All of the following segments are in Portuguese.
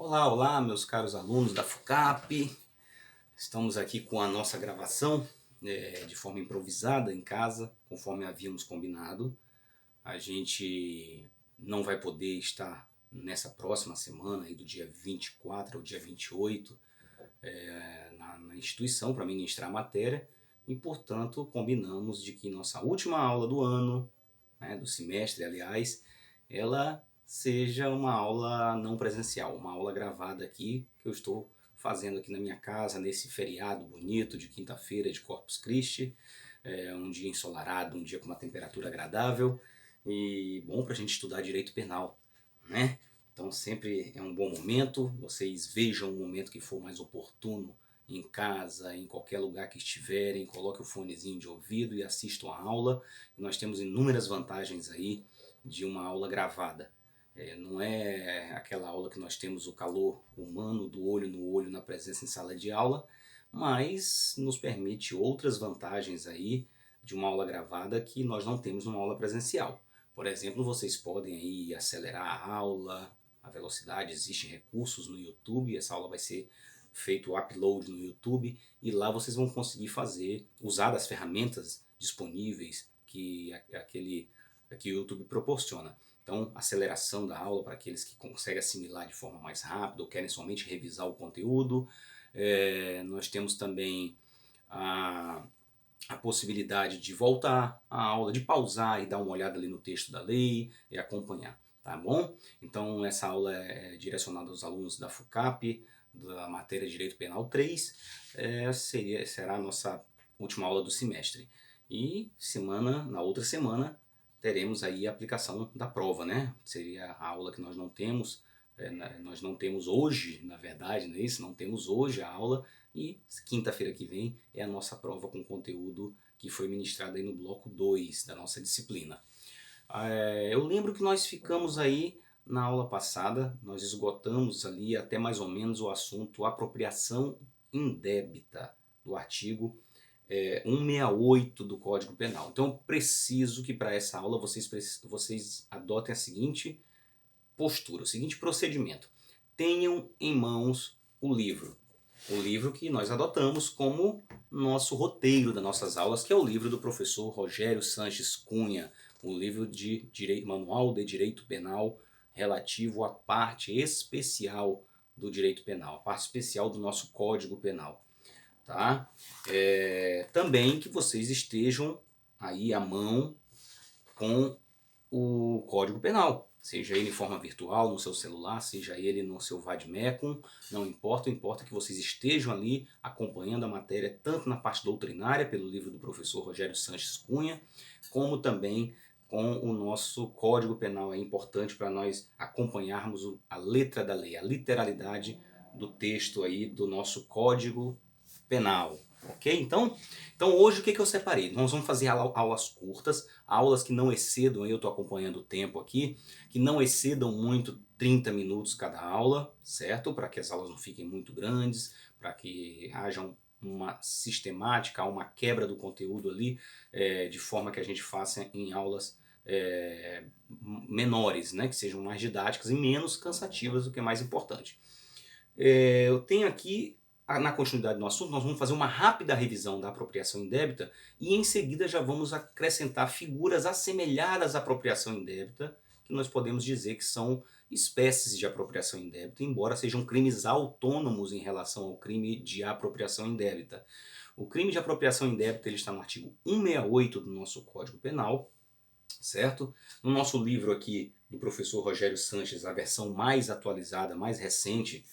Olá, olá, meus caros alunos da FUCAP. Estamos aqui com a nossa gravação de forma improvisada em casa, conforme havíamos combinado. A gente não vai poder estar nessa próxima semana, aí do dia 24 ao dia 28, na instituição para ministrar a matéria e, portanto, combinamos de que nossa última aula do ano, né, do semestre, aliás, ela seja uma aula não presencial, uma aula gravada aqui, que eu estou fazendo aqui na minha casa, nesse feriado bonito de quinta-feira de Corpus Christi, um dia ensolarado, um dia com uma temperatura agradável e bom para a gente estudar direito penal, né? Então sempre é um bom momento, vocês vejam o momento que for mais oportuno em casa, em qualquer lugar que estiverem, coloque o fonezinho de ouvido e assistam a aula. Nós temos inúmeras vantagens aí de uma aula gravada. Não é aquela aula que nós temos o calor humano do olho no olho na presença em sala de aula, mas nos permite outras vantagens aí de uma aula gravada que nós não temos numa aula presencial. Por exemplo, vocês podem aí acelerar a aula, a velocidade, existem recursos no YouTube, essa aula vai ser feito o upload no YouTube e lá vocês vão conseguir usar das ferramentas disponíveis que o YouTube proporciona. Então, aceleração da aula para aqueles que conseguem assimilar de forma mais rápida ou querem somente revisar o conteúdo. Nós temos também a possibilidade de voltar à aula, de pausar e dar uma olhada ali no texto da lei e acompanhar, tá bom? Então essa aula é direcionada aos alunos da FUCAP, da matéria Direito Penal 3, será a nossa última aula do semestre. E na outra semana, teremos aí a aplicação da prova, né? Seria a aula que nós não temos, nós não temos hoje, na verdade, não é isso? Não temos hoje a aula, e quinta-feira que vem é a nossa prova com conteúdo que foi ministrado aí no bloco 2 da nossa disciplina. Eu lembro que nós ficamos aí na aula passada, nós esgotamos ali até mais ou menos o assunto apropriação indébita do artigo 168 do Código Penal. Então eu preciso que para essa aula vocês adotem a seguinte postura, o seguinte procedimento. Tenham em mãos o livro que nós adotamos como nosso roteiro das nossas aulas, que é o livro do professor Rogério Sanches Cunha, o livro de Manual de Direito Penal relativo à parte especial do direito penal, a parte especial do nosso Código Penal. Tá? Também que vocês estejam aí à mão com o Código Penal, seja ele em forma virtual no seu celular, seja ele no seu Vadmecum, não importa, importa que vocês estejam ali acompanhando a matéria tanto na parte doutrinária pelo livro do professor Rogério Sanches Cunha, como também com o nosso Código Penal. É importante para nós acompanharmos a letra da lei, a literalidade do texto aí do nosso Código Penal. Ok? Então hoje o que eu separei? Nós vamos fazer aulas curtas, aulas que não excedam, eu estou acompanhando o tempo aqui, que não excedam muito 30 minutos cada aula, certo? Para que as aulas não fiquem muito grandes, para que haja uma sistemática, uma quebra do conteúdo ali, de forma que a gente faça em aulas menores, né? Que sejam mais didáticas e menos cansativas, o que é mais importante. Eu tenho aqui, na continuidade do assunto, nós vamos fazer uma rápida revisão da apropriação indébita e em seguida já vamos acrescentar figuras assemelhadas à apropriação indébita, que nós podemos dizer que são espécies de apropriação indébita, embora sejam crimes autônomos em relação ao crime de apropriação indébita. O crime de apropriação indébita ele está no artigo 168 do nosso Código Penal, certo? No nosso livro aqui do professor Rogério Sanches, a versão mais atualizada, mais recente,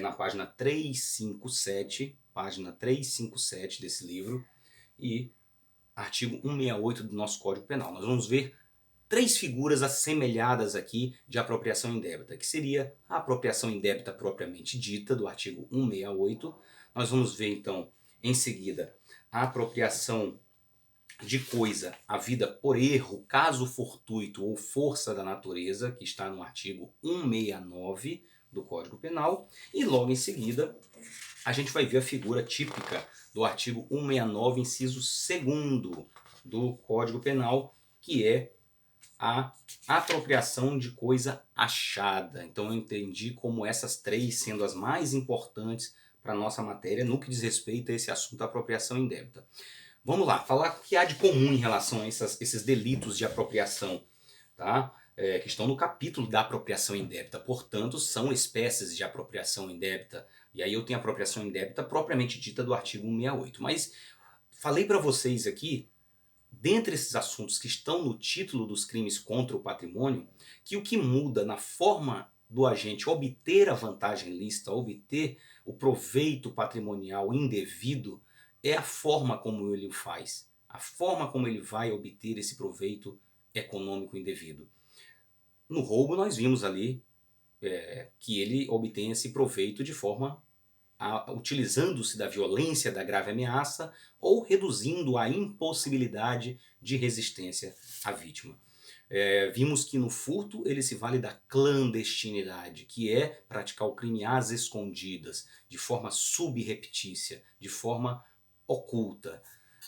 na página 357 desse livro, e artigo 168 do nosso Código Penal. Nós vamos ver três figuras assemelhadas aqui de apropriação indébita, que seria a apropriação indébita propriamente dita, do artigo 168. Nós vamos ver então, em seguida, a apropriação de coisa havida por erro, caso fortuito ou força da natureza, que está no artigo 169 do Código Penal, e logo em seguida a gente vai ver a figura típica do artigo 169, inciso 2º do Código Penal, que é a apropriação de coisa achada. Então eu entendi como essas três sendo as mais importantes para a nossa matéria no que diz respeito a esse assunto da apropriação indébita. Vamos lá, falar o que há de comum em relação a esses delitos de apropriação, tá? Que estão no capítulo da apropriação indébita. Portanto, são espécies de apropriação indébita. E aí eu tenho a apropriação indébita propriamente dita do artigo 168. Mas falei para vocês aqui, dentre esses assuntos que estão no título dos crimes contra o patrimônio, que o que muda na forma do agente obter a vantagem lícita, obter o proveito patrimonial indevido, é a forma como ele o faz. A forma como ele vai obter esse proveito econômico indevido. No roubo nós vimos ali que ele obtém esse proveito de forma utilizando-se da violência da grave ameaça ou reduzindo a impossibilidade de resistência à vítima. Vimos que no furto ele se vale da clandestinidade, que é praticar o crime às escondidas, de forma subreptícia, de forma oculta.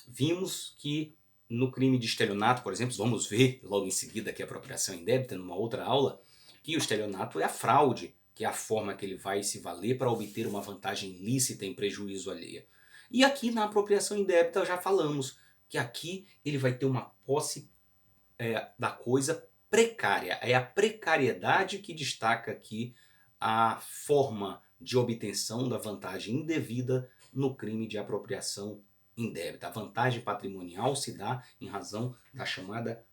Vimos que no crime de estelionato, por exemplo, vamos ver logo em seguida que a apropriação indébita, numa outra aula, que o estelionato é a fraude, que é a forma que ele vai se valer para obter uma vantagem lícita em prejuízo alheia. E aqui na apropriação indébita já falamos que aqui ele vai ter uma posse da coisa precária. É a precariedade que destaca aqui a forma de obtenção da vantagem indevida no crime de apropriação indébita. A vantagem patrimonial se dá em razão da chamada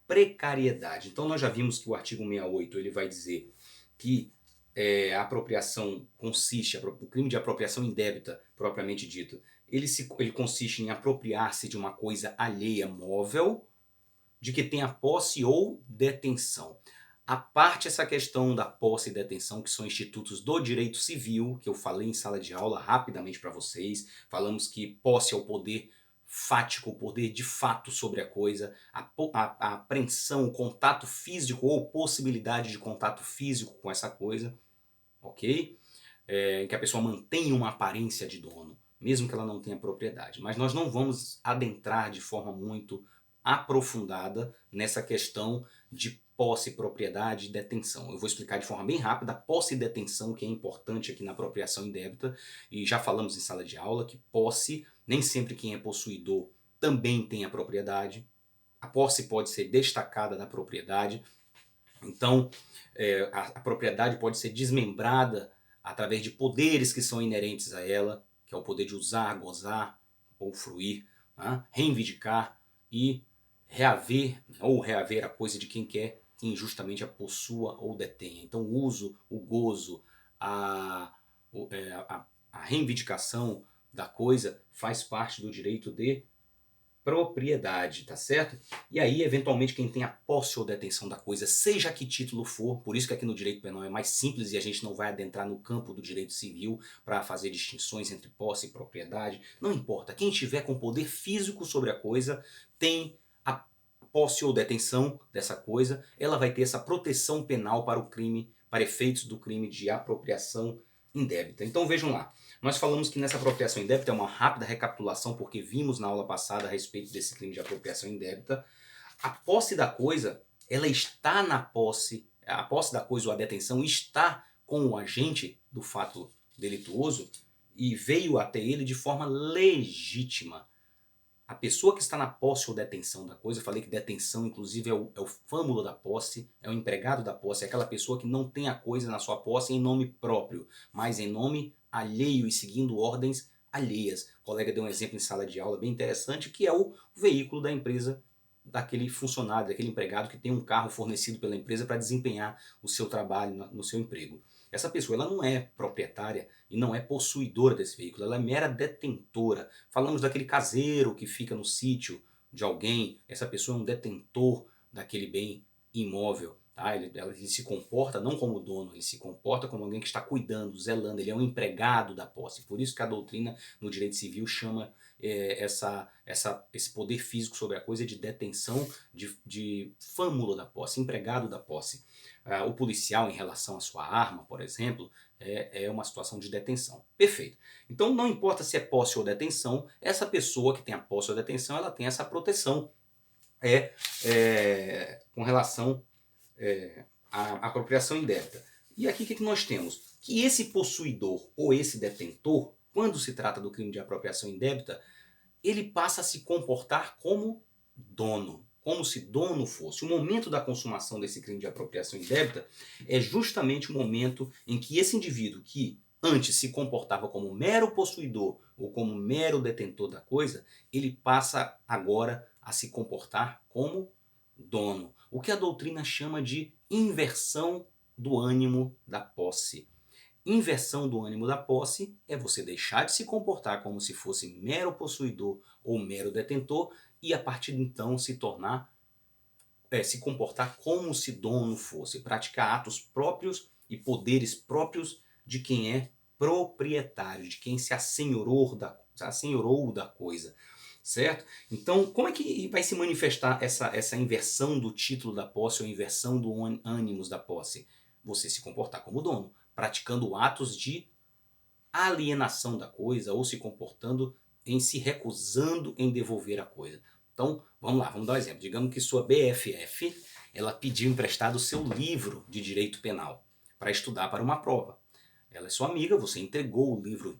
precariedade. Então nós já vimos que o artigo 68 ele vai dizer que a apropriação consiste, o crime de apropriação indébita, propriamente dito, ele consiste em apropriar-se de uma coisa alheia móvel, de que tenha posse ou detenção. A parte essa questão da posse e detenção, que são institutos do direito civil, que eu falei em sala de aula rapidamente para vocês, falamos que posse é o poder fático, o poder de fato sobre a coisa, a apreensão, o contato físico ou possibilidade de contato físico com essa coisa, ok? Em que a pessoa mantém uma aparência de dono, mesmo que ela não tenha propriedade. Mas nós não vamos adentrar de forma muito aprofundada nessa questão de posse, propriedade e detenção. Eu vou explicar de forma bem rápida a posse e detenção, que é importante aqui na apropriação indébita, e já falamos em sala de aula que posse, nem sempre quem é possuidor também tem a propriedade. A posse pode ser destacada da propriedade, então a propriedade pode ser desmembrada através de poderes que são inerentes a ela, que é o poder de usar, gozar ou fruir, né? Reivindicar e reaver ou reaver a coisa de quem quer que injustamente a possua ou detenha. Então o uso, o gozo, a reivindicação da coisa faz parte do direito de propriedade, tá certo? E aí, eventualmente, quem tem a posse ou detenção da coisa, seja que título for, por isso que aqui no direito penal é mais simples e a gente não vai adentrar no campo do direito civil para fazer distinções entre posse e propriedade, não importa, quem tiver com poder físico sobre a coisa tem a posse ou detenção dessa coisa, ela vai ter essa proteção penal para o crime, para efeitos do crime de apropriação indébita. Então vejam lá, nós falamos que nessa apropriação indébita é uma rápida recapitulação porque vimos na aula passada a respeito desse crime de apropriação indébita. A posse da coisa, ela está na posse, a posse da coisa ou a detenção está com o agente do fato delituoso e veio até ele de forma legítima. A pessoa que está na posse ou detenção da coisa, eu falei que detenção inclusive é o fâmulo da posse, é o empregado da posse, é aquela pessoa que não tem a coisa na sua posse em nome próprio, mas em nome alheio e seguindo ordens alheias. O colega deu um exemplo em sala de aula bem interessante, que é o veículo da empresa, daquele funcionário, daquele empregado que tem um carro fornecido pela empresa para desempenhar o seu trabalho no seu emprego. Essa pessoa ela não é proprietária e não é possuidora desse veículo, ela é mera detentora. Falamos daquele caseiro que fica no sítio de alguém, essa pessoa é um detentor daquele bem imóvel. Tá? Ele se comporta não como dono, ele se comporta como alguém que está cuidando, zelando, ele é um empregado da posse. Por isso que a doutrina no direito civil chama esse poder físico sobre a coisa de detenção, de fâmulo da posse, empregado da posse. O policial em relação à sua arma, por exemplo, é uma situação de detenção. Perfeito. Então não importa se é posse ou detenção, essa pessoa que tem a posse ou detenção, ela tem essa proteção com relação à apropriação indébita. E aqui o que nós temos? Que esse possuidor ou esse detentor, quando se trata do crime de apropriação indébita, ele passa a se comportar como dono, como se dono fosse. O momento da consumação desse crime de apropriação indébita é justamente o momento em que esse indivíduo que antes se comportava como mero possuidor ou como mero detentor da coisa, ele passa agora a se comportar como dono. O que a doutrina chama de inversão do ânimo da posse. Inversão do ânimo da posse é você deixar de se comportar como se fosse mero possuidor ou mero detentor e a partir de então se comportar como se dono fosse, praticar atos próprios e poderes próprios de quem é proprietário, de quem se assenhorou da coisa, certo? Então, como é que vai se manifestar essa inversão do título da posse ou inversão do ânimos da posse? Você se comportar como dono, praticando atos de alienação da coisa ou se comportando se recusando em devolver a coisa. Então, vamos lá, vamos dar um exemplo. Digamos que sua BFF, ela pediu emprestado o seu livro de direito penal para estudar para uma prova. Ela é sua amiga, você entregou o livro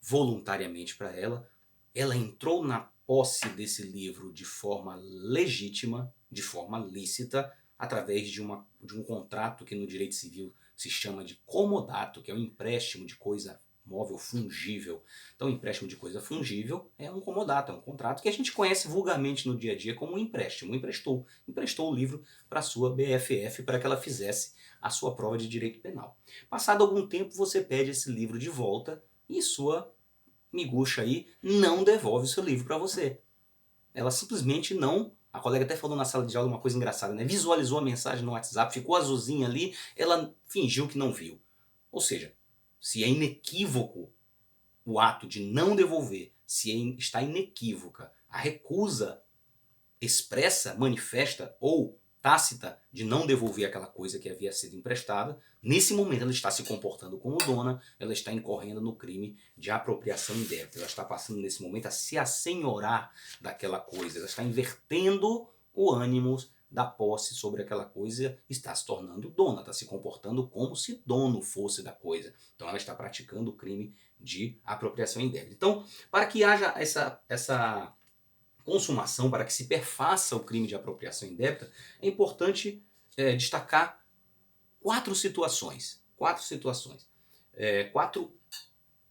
voluntariamente para ela, ela entrou na posse desse livro de forma legítima, de forma lícita, através de um contrato que no direito civil se chama de comodato, que é um empréstimo de coisa móvel fungível. Então, empréstimo de coisa fungível é um comodato, é um contrato que a gente conhece vulgarmente no dia a dia como um empréstimo. Emprestou o livro para sua BFF para que ela fizesse a sua prova de direito penal. Passado algum tempo, você pede esse livro de volta e sua miguxa aí não devolve o seu livro para você. Ela simplesmente não... A colega até falou na sala de aula uma coisa engraçada, né? Visualizou a mensagem no WhatsApp, ficou azulzinha ali, ela fingiu que não viu. Ou seja, se é inequívoco o ato de não devolver, se está inequívoca a recusa expressa, manifesta ou tácita de não devolver aquela coisa que havia sido emprestada, nesse momento ela está se comportando como dona, ela está incorrendo no crime de apropriação indébita. Ela está passando nesse momento a se assenhorar daquela coisa, ela está invertendo o ânimo da posse sobre aquela coisa, está se tornando dona, está se comportando como se dono fosse da coisa. Então ela está praticando o crime de apropriação indébita. Então, para que haja essa consumação, para que se perfaça o crime de apropriação indébita, é importante destacar quatro situações. Quatro,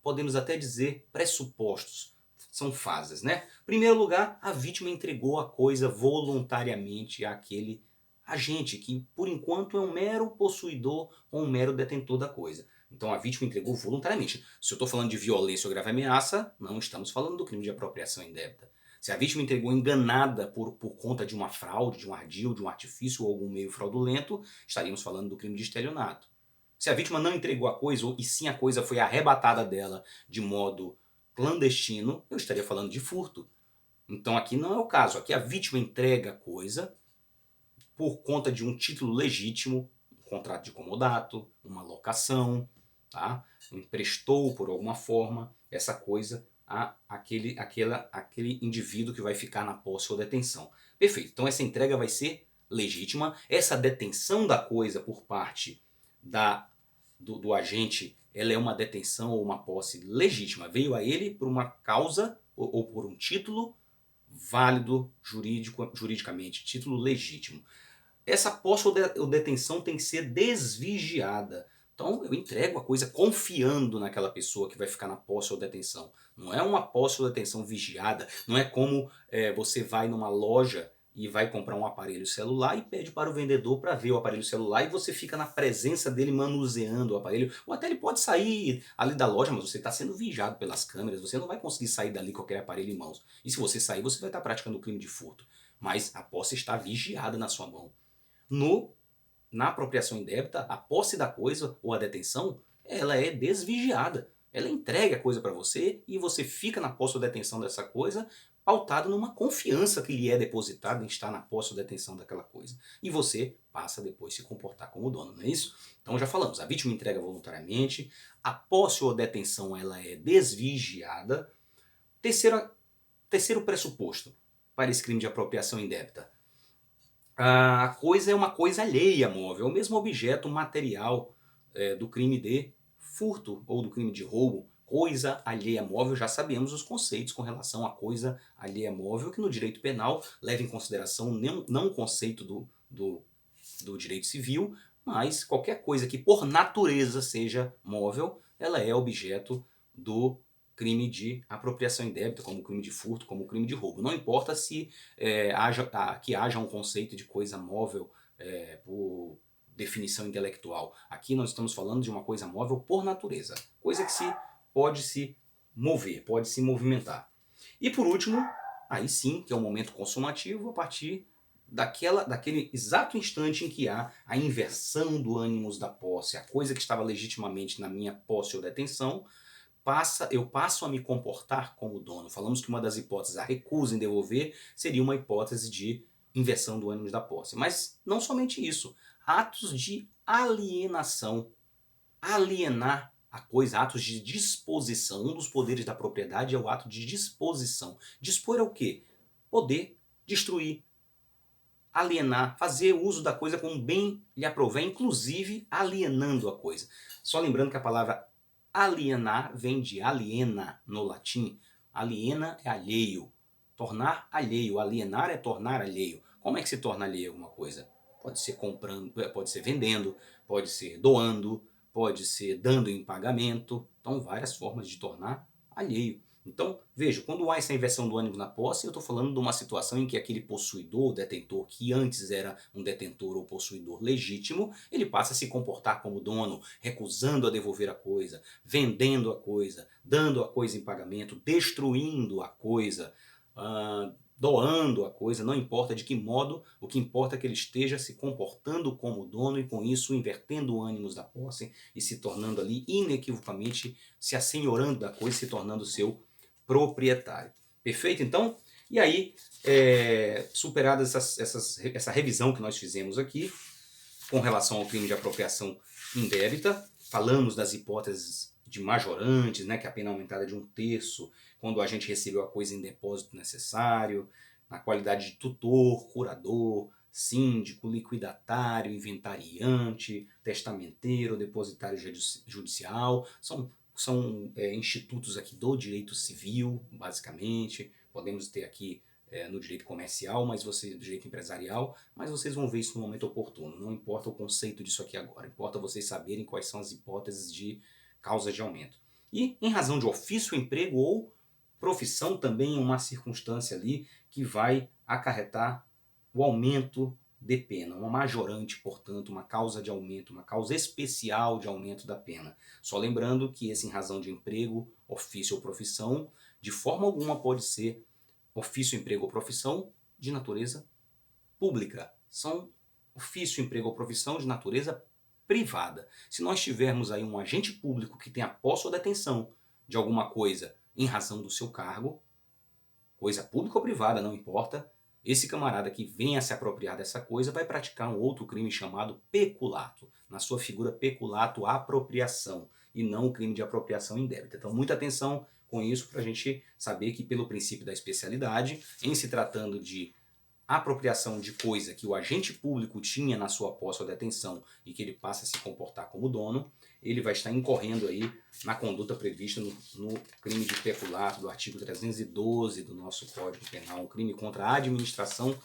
podemos até dizer, pressupostos. São fases, né? Em primeiro lugar, a vítima entregou a coisa voluntariamente àquele agente que, por enquanto, é um mero possuidor ou um mero detentor da coisa. Então a vítima entregou voluntariamente. Se eu estou falando de violência ou grave ameaça, não estamos falando do crime de apropriação indébita. Se a vítima entregou enganada por conta de uma fraude, de um ardil, de um artifício ou algum meio fraudulento, estaríamos falando do crime de estelionato. Se a vítima não entregou a coisa, e sim a coisa foi arrebatada dela de modo clandestino, eu estaria falando de furto. Então aqui não é o caso. Aqui a vítima entrega a coisa por conta de um título legítimo, um contrato de comodato, uma locação, tá? Emprestou por alguma forma essa coisa aquele indivíduo que vai ficar na posse ou detenção. Perfeito. Então essa entrega vai ser legítima. Essa detenção da coisa por parte do agente, ela é uma detenção ou uma posse legítima. Veio a ele por uma causa ou por um título válido juridicamente, título legítimo. Essa posse ou detenção tem que ser desvigiada. Então eu entrego a coisa confiando naquela pessoa que vai ficar na posse ou detenção. Não é uma posse ou detenção vigiada. Não é como você vai numa loja e vai comprar um aparelho celular e pede para o vendedor para ver o aparelho celular e você fica na presença dele manuseando o aparelho. Ou até ele pode sair ali da loja, mas você está sendo vigiado pelas câmeras. Você não vai conseguir sair dali com qualquer aparelho em mãos. E se você sair, você vai estar praticando o crime de furto. Mas a posse está vigiada na sua mão. Na apropriação indébita, a posse da coisa ou a detenção, ela é desvigiada. Ela entrega a coisa para você e você fica na posse ou detenção dessa coisa pautado numa confiança que lhe é depositada em estar na posse ou detenção daquela coisa. E você passa depois a se comportar como dono, não é isso? Então já falamos, a vítima entrega voluntariamente, a posse ou detenção ela é desvigiada. Terceiro pressuposto para esse crime de apropriação indébita. A coisa é uma coisa alheia móvel, é o mesmo objeto material do crime de furto ou do crime de roubo. Coisa alheia móvel, já sabemos os conceitos com relação à coisa alheia móvel, que no direito penal leva em consideração não o conceito do direito civil, mas qualquer coisa que por natureza seja móvel, ela é objeto do crime de apropriação indébita, como crime de furto, como crime de roubo. Não importa se que haja um conceito de coisa móvel por definição intelectual. Aqui nós estamos falando de uma coisa móvel por natureza, coisa que pode se mover, pode se movimentar. E por último, aí sim, que é o momento consumativo, a partir daquele exato instante em que há a inversão do ânimos da posse, a coisa que estava legitimamente na minha posse ou detenção, eu passo a me comportar como dono. Falamos que uma das hipóteses, a recusa em devolver, seria uma hipótese de inversão do ânimos da posse. Mas não somente isso, atos de alienação, alienar a coisa, atos de disposição. Um dos poderes da propriedade é o ato de disposição. Dispor é o quê? Poder destruir, alienar, fazer uso da coisa como bem lhe aprouver, inclusive alienando a coisa. Só lembrando que a palavra alienar vem de aliena no latim. Aliena é alheio. Tornar alheio. Alienar é tornar alheio. Como é que se torna alheio alguma coisa? Pode ser comprando, pode ser vendendo, pode ser doando, pode ser dando em pagamento. Então, várias formas de tornar alheio. Então, veja, quando há essa inversão do ânimo na posse, eu estou falando de uma situação em que aquele possuidor, detentor, que antes era um detentor ou possuidor legítimo, ele passa a se comportar como dono, recusando a devolver a coisa, vendendo a coisa, dando a coisa em pagamento, destruindo a coisa, doando a coisa, não importa de que modo, o que importa é que ele esteja se comportando como dono e com isso invertendo o ânimos da posse e se tornando ali inequivocamente, se assenhorando da coisa, se tornando seu proprietário. Perfeito, então? E aí, superada essa revisão que nós fizemos aqui, com relação ao crime de apropriação indébita, falamos das hipóteses de majorantes, né, que é a pena aumentada de 1/3, quando a gente recebeu a coisa em depósito necessário, na qualidade de tutor, curador, síndico, liquidatário, inventariante, testamenteiro, depositário judicial, são institutos aqui do direito civil, basicamente. Podemos ter aqui no direito comercial, do direito empresarial, mas vocês vão ver isso no momento oportuno. Não importa o conceito disso aqui agora, importa vocês saberem quais são as hipóteses de causa de aumento. E em razão de ofício, emprego ou profissão, também uma circunstância ali que vai acarretar o aumento de pena, uma majorante, portanto, uma causa de aumento, uma causa especial de aumento da pena. Só lembrando que esse em razão de emprego, ofício ou profissão, de forma alguma pode ser ofício, emprego ou profissão de natureza pública. São ofício, emprego ou profissão de natureza privada. Se nós tivermos aí um agente público que tem a posse ou detenção de alguma coisa em razão do seu cargo, coisa pública ou privada, não importa, esse camarada que venha a se apropriar dessa coisa vai praticar um outro crime chamado peculato. Na sua figura, peculato, apropriação, e não o crime de apropriação indébita. Então, muita atenção com isso para a gente saber que, pelo princípio da especialidade, em se tratando de apropriação de coisa que o agente público tinha na sua posse ou detenção e que ele passa a se comportar como dono, ele vai estar incorrendo aí na conduta prevista no crime de peculato do artigo 312 do nosso Código Penal, um crime contra a administração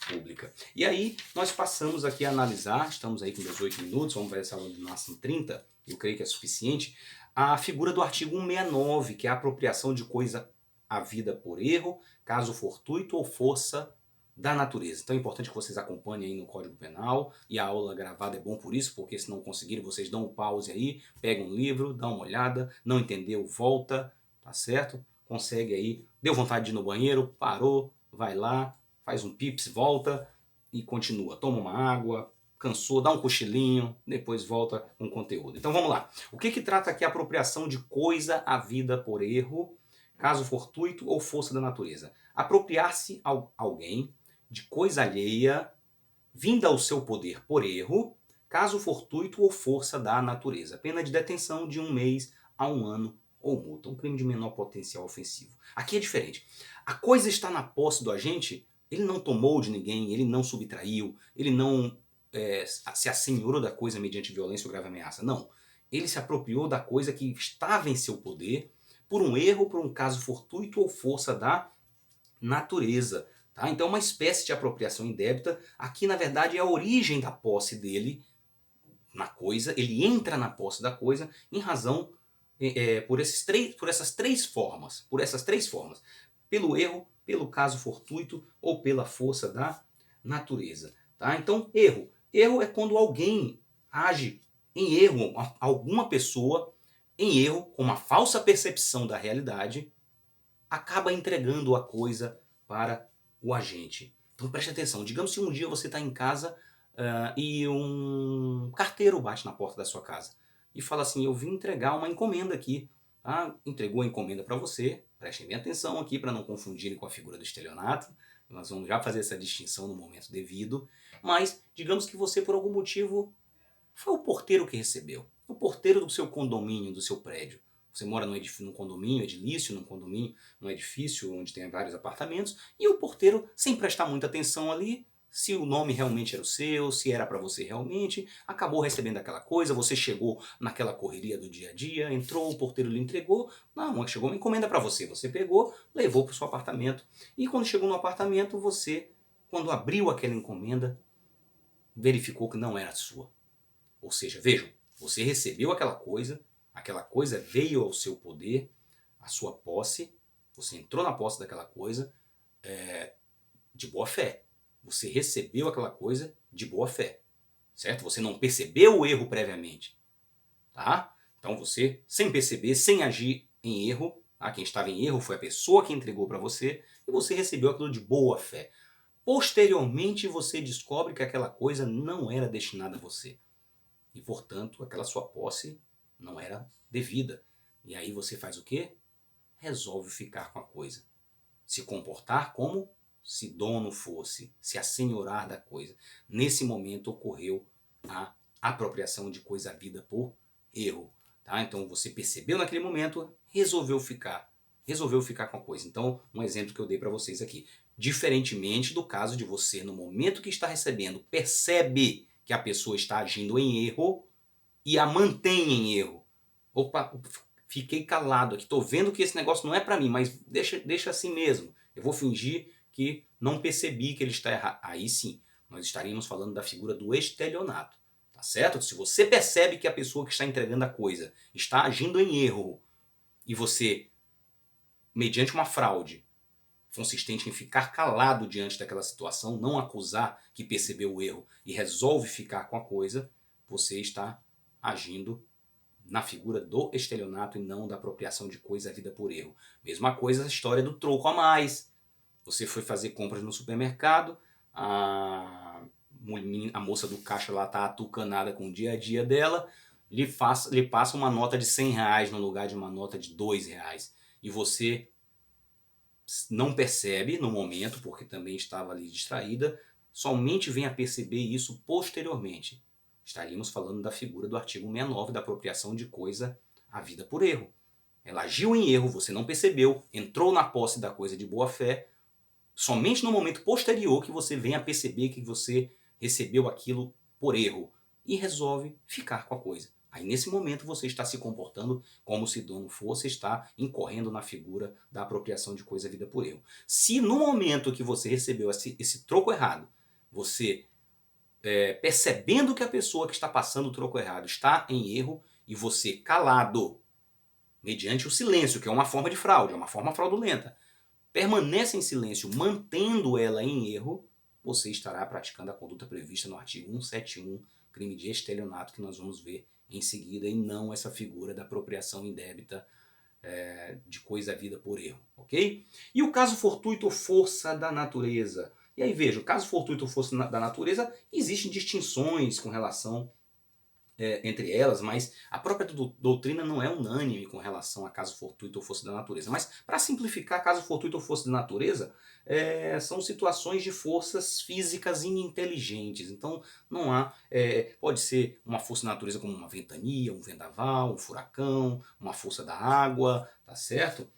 pública. E aí nós passamos aqui a analisar, estamos aí com 18 minutos, vamos ver essa aula de máximo 30, eu creio que é suficiente, a figura do artigo 169, que é a apropriação de coisa havida por erro, caso fortuito ou força da natureza. Então é importante que vocês acompanhem aí no Código Penal, e a aula gravada é bom por isso, porque se não conseguirem, vocês dão um pause aí, pegam um livro, dão uma olhada, não entendeu, volta, tá certo? Consegue aí, deu vontade de ir no banheiro, parou, vai lá, faz um pips, volta e continua. Toma uma água, cansou, dá um cochilinho, depois volta com o conteúdo. Então vamos lá. O que trata aqui a apropriação de coisa havida por erro, caso fortuito ou força da natureza? Apropriar-se a alguém de coisa alheia, vinda ao seu poder por erro, caso fortuito ou força da natureza. Pena de detenção de 1 mês a 1 ano ou multa. Um crime de menor potencial ofensivo. Aqui é diferente. A coisa está na posse do agente, Ele não tomou de ninguém, ele não subtraiu, ele não se assenhorou da coisa mediante violência ou grave ameaça. Não. Ele se apropriou da coisa que estava em seu poder por um erro, por um caso fortuito ou força da natureza. Tá? Então é uma espécie de apropriação indébita. Aqui, na verdade, é a origem da posse dele na coisa. Ele entra na posse da coisa em razão por essas três formas. Por essas três formas. Pelo erro, pelo caso fortuito ou pela força da natureza. Tá? Então, erro. Erro é quando alguém age em erro, alguma pessoa em erro, com uma falsa percepção da realidade, acaba entregando a coisa para o agente. Então preste atenção, digamos que um dia você está em casa e um carteiro bate na porta da sua casa e fala assim, eu vim entregar uma encomenda aqui. Ah, entregou a encomenda para você, prestem bem atenção aqui para não confundirem com a figura do estelionato, nós vamos já fazer essa distinção no momento devido, mas digamos que você por algum motivo foi o porteiro que recebeu, o porteiro do seu condomínio, do seu prédio. Você mora num condomínio edilício, num condomínio, num edifício onde tem vários apartamentos, e o porteiro, sem prestar muita atenção ali, se o nome realmente era o seu, se era para você realmente, acabou recebendo aquela coisa, você chegou naquela correria do dia a dia, entrou, o porteiro lhe entregou, não, chegou uma encomenda para você, você pegou, levou para o seu apartamento, e quando chegou no apartamento, você, quando abriu aquela encomenda, verificou que não era sua. Ou seja, vejam, você recebeu aquela coisa veio ao seu poder, à sua posse, você entrou na posse daquela coisa de boa fé. Você recebeu aquela coisa de boa fé, certo? Você não percebeu o erro previamente, tá? Então você, sem perceber, sem agir em erro, quem estava em erro foi a pessoa que entregou para você e você recebeu aquilo de boa fé. Posteriormente você descobre que aquela coisa não era destinada a você. E, portanto, aquela sua posse não era devida. E aí você faz o quê? Resolve ficar com a coisa. Se comportar como se dono fosse, se assenhorar da coisa. Nesse momento ocorreu a apropriação de coisa havida por erro. Tá? Então você percebeu naquele momento, resolveu ficar com a coisa. Então, um exemplo que eu dei para vocês aqui. Diferentemente do caso de você, no momento que está recebendo, percebe que a pessoa está agindo em erro e a mantém em erro. Opa, fiquei calado aqui, estou vendo que esse negócio não é para mim, mas deixa assim mesmo. Eu vou fingir que não percebi que ele está errado. Aí sim, nós estaríamos falando da figura do estelionato. Tá certo? Se você percebe que a pessoa que está entregando a coisa está agindo em erro e você, mediante uma fraude, consistente em ficar calado diante daquela situação, não acusar que percebeu o erro e resolve ficar com a coisa, você está agindo na figura do estelionato e não da apropriação de coisa havida por erro. Mesma coisa a história do troco a mais. Você foi fazer compras no supermercado, a moça do caixa lá está atucanada com o dia a dia dela, lhe passa uma nota de R$100 no lugar de uma nota de R$2. E você não percebe no momento, porque também estava ali distraída, somente vem a perceber isso posteriormente. Estaríamos falando da figura do artigo 69 da apropriação de coisa havida por erro. Ela agiu em erro, você não percebeu, entrou na posse da coisa de boa fé, somente no momento posterior que você vem a perceber que você recebeu aquilo por erro e resolve ficar com a coisa. Aí nesse momento você está se comportando como se dono fosse, está incorrendo na figura da apropriação de coisa havida por erro. Se no momento que você recebeu esse troco errado, você percebendo que a pessoa que está passando o troco errado está em erro e você calado, mediante o silêncio, que é uma forma de fraude, é uma forma fraudulenta, permanece em silêncio, mantendo ela em erro, você estará praticando a conduta prevista no artigo 171, crime de estelionato, que nós vamos ver em seguida, e não essa figura da apropriação indébita de coisa havida por erro, ok? E o caso fortuito ou força da natureza? E aí veja, o caso fortuito ou força da natureza, existem distinções com relação entre elas, mas a própria doutrina não é unânime com relação a caso fortuito ou força da natureza. Mas, para simplificar, caso fortuito ou força da natureza são situações de forças físicas ininteligentes. Então, não há. Pode ser uma força da natureza como uma ventania, um vendaval, um furacão, uma força da água, tá certo?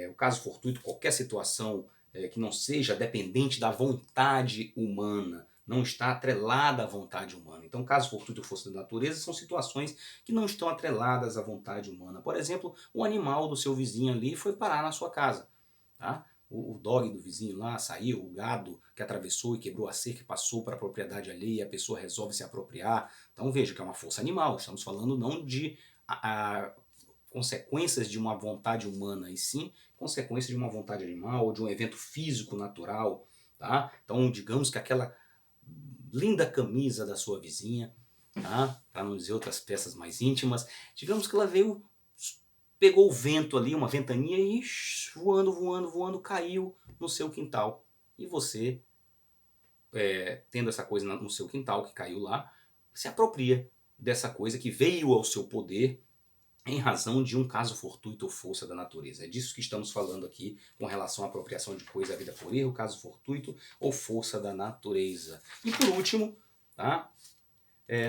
O caso fortuito, qualquer situação que não seja dependente da vontade humana, não está atrelada à vontade humana. Então, caso fortuito ou força da natureza, são situações que não estão atreladas à vontade humana. Por exemplo, o animal do seu vizinho ali foi parar na sua casa. Tá? O dog do vizinho lá saiu, o gado que atravessou e quebrou a cerca e passou para a propriedade alheia, a pessoa resolve se apropriar. Então veja que é uma força animal, estamos falando não de consequências de uma vontade humana, e sim consequências de uma vontade animal ou de um evento físico natural. Tá? Então digamos que aquela linda camisa da sua vizinha, tá? Para não dizer outras peças mais íntimas, digamos que ela veio, pegou o vento ali, uma ventania e voando, voando, voando, caiu no seu quintal. E você, tendo essa coisa no seu quintal que caiu lá, se apropria dessa coisa que veio ao seu poder em razão de um caso fortuito ou força da natureza. É disso que estamos falando aqui com relação à apropriação de coisa à vida por erro, caso fortuito ou força da natureza. E por último, tá?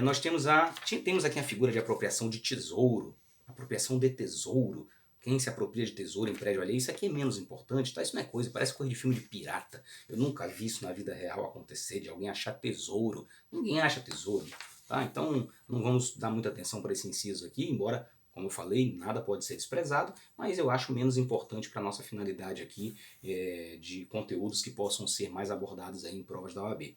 Nós temos aqui a figura de apropriação de tesouro, apropriação de tesouro. Quem se apropria de tesouro em prédio alheio, isso aqui é menos importante, tá? Isso não é coisa, parece coisa de filme de pirata. Eu nunca vi isso na vida real acontecer, de alguém achar tesouro. Ninguém acha tesouro, tá? Então não vamos dar muita atenção para esse inciso aqui, embora, como eu falei, nada pode ser desprezado, mas eu acho menos importante para a nossa finalidade aqui de conteúdos que possam ser mais abordados aí em provas da OAB.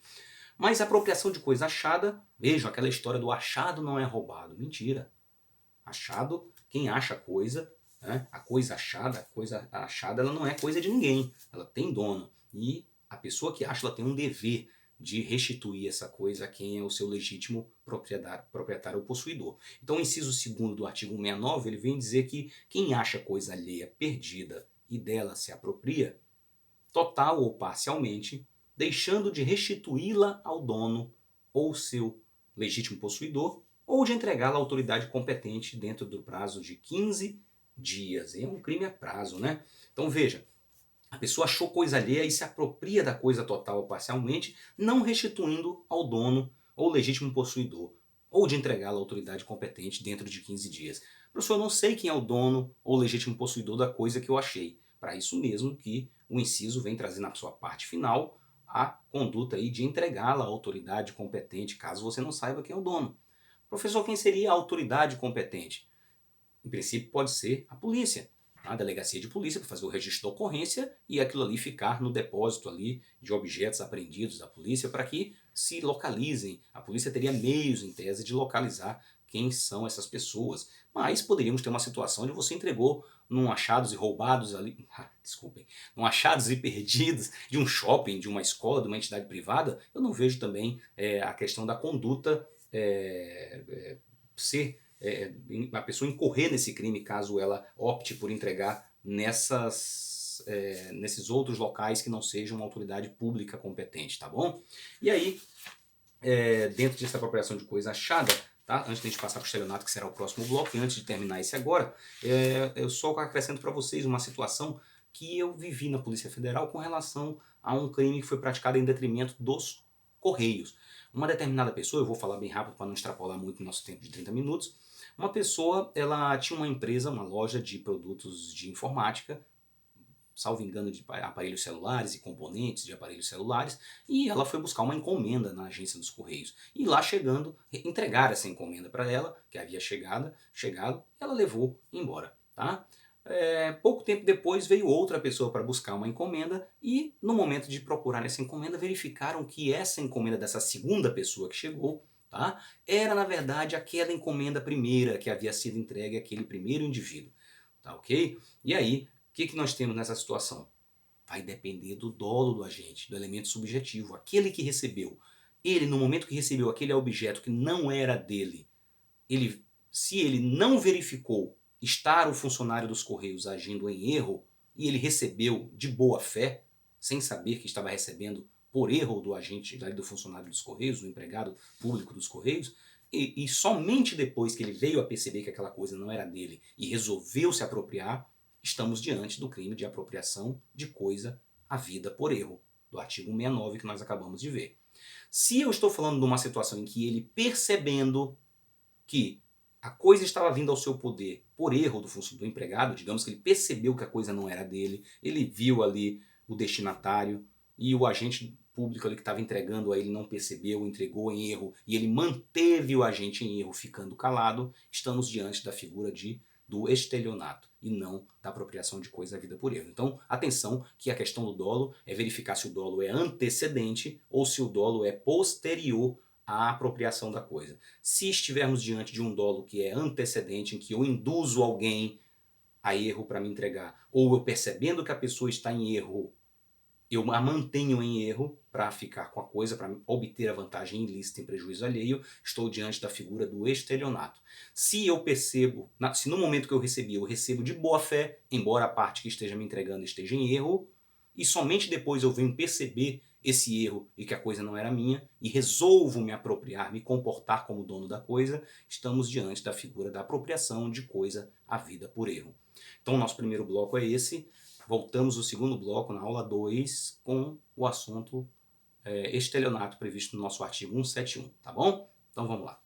Mas a apropriação de coisa achada, vejam aquela história do achado não é roubado. Mentira. Achado, quem acha coisa, né? A coisa achada ela não é coisa de ninguém. Ela tem dono. E a pessoa que acha ela tem um dever de restituir essa coisa a quem é o seu legítimo proprietário ou possuidor. Então o inciso 2º do artigo 169 ele vem dizer que quem acha coisa alheia perdida e dela se apropria, total ou parcialmente, deixando de restituí-la ao dono ou seu legítimo possuidor, ou de entregá-la à autoridade competente dentro do prazo de 15 dias. E é um crime a prazo, né? Então veja, a pessoa achou coisa alheia e se apropria da coisa total ou parcialmente, não restituindo ao dono ou legítimo possuidor, ou de entregá-la à autoridade competente dentro de 15 dias. Professor, eu não sei quem é o dono ou legítimo possuidor da coisa que eu achei. Para isso mesmo que o inciso vem trazer na sua parte final a conduta aí de entregá-la à autoridade competente, caso você não saiba quem é o dono. Professor, quem seria a autoridade competente? Em princípio pode ser a polícia, a delegacia de polícia, para fazer o registro da ocorrência e aquilo ali ficar no depósito ali de objetos apreendidos da polícia para que se localizem. A polícia teria meios, em tese, de localizar quem são essas pessoas. Mas poderíamos ter uma situação de você entregou num achados e roubados ali, desculpem, num achados e perdidos de um shopping, de uma escola, de uma entidade privada. Eu não vejo também a questão da conduta ser a pessoa incorrer nesse crime caso ela opte por entregar nesses outros locais que não sejam uma autoridade pública competente, tá bom? E aí, dentro dessa apropriação de coisa achada, tá? Antes de a gente passar para o estelionato, que será o próximo bloco, e antes de terminar esse agora, eu só acrescento para vocês uma situação que eu vivi na Polícia Federal com relação a um crime que foi praticado em detrimento dos Correios. Uma determinada pessoa, eu vou falar bem rápido para não extrapolar muito o nosso tempo de 30 minutos, uma pessoa, ela tinha uma empresa, uma loja de produtos de informática, salvo engano de aparelhos celulares e componentes de aparelhos celulares, e ela foi buscar uma encomenda na agência dos Correios. E lá chegando, entregaram essa encomenda para ela, que havia chegado, ela levou embora. Tá? Pouco tempo depois veio outra pessoa para buscar uma encomenda e no momento de procurar essa encomenda verificaram que essa encomenda dessa segunda pessoa que chegou, tá, era na verdade aquela encomenda primeira que havia sido entregue àquele primeiro indivíduo. Tá, ok? E aí, o que nós temos nessa situação? Vai depender do dolo do agente, do elemento subjetivo. Aquele que recebeu, ele no momento que recebeu aquele objeto que não era dele, se ele não verificou estar o funcionário dos Correios agindo em erro e ele recebeu de boa fé, sem saber que estava recebendo por erro do agente, do funcionário dos Correios, do empregado público dos Correios, e somente depois que ele veio a perceber que aquela coisa não era dele e resolveu se apropriar, estamos diante do crime de apropriação de coisa havida por erro, do artigo 169 que nós acabamos de ver. Se eu estou falando de uma situação em que ele, percebendo que a coisa estava vindo ao seu poder por erro do empregado, digamos que ele percebeu que a coisa não era dele, ele viu ali o destinatário e o agente público ali que estava entregando a ele não percebeu, entregou em erro e ele manteve o agente em erro ficando calado, estamos diante da figura do estelionato e não da apropriação de coisa havida por erro. Então, atenção que a questão do dolo é verificar se o dolo é antecedente ou se o dolo é posterior à apropriação da coisa. Se estivermos diante de um dolo que é antecedente, em que eu induzo alguém a erro para me entregar, ou eu percebendo que a pessoa está em erro, eu a mantenho em erro para ficar com a coisa, para obter a vantagem ilícita em prejuízo alheio, estou diante da figura do estelionato. Se eu percebo, se no momento que eu recebi, eu recebo de boa fé, embora a parte que esteja me entregando esteja em erro, e somente depois eu venho perceber esse erro e que a coisa não era minha, e resolvo me apropriar, me comportar como dono da coisa, estamos diante da figura da apropriação de coisa havida por erro. Então o nosso primeiro bloco é esse. Voltamos ao segundo bloco, na aula 2, com o assunto estelionato previsto no nosso artigo 171, tá bom? Então vamos lá.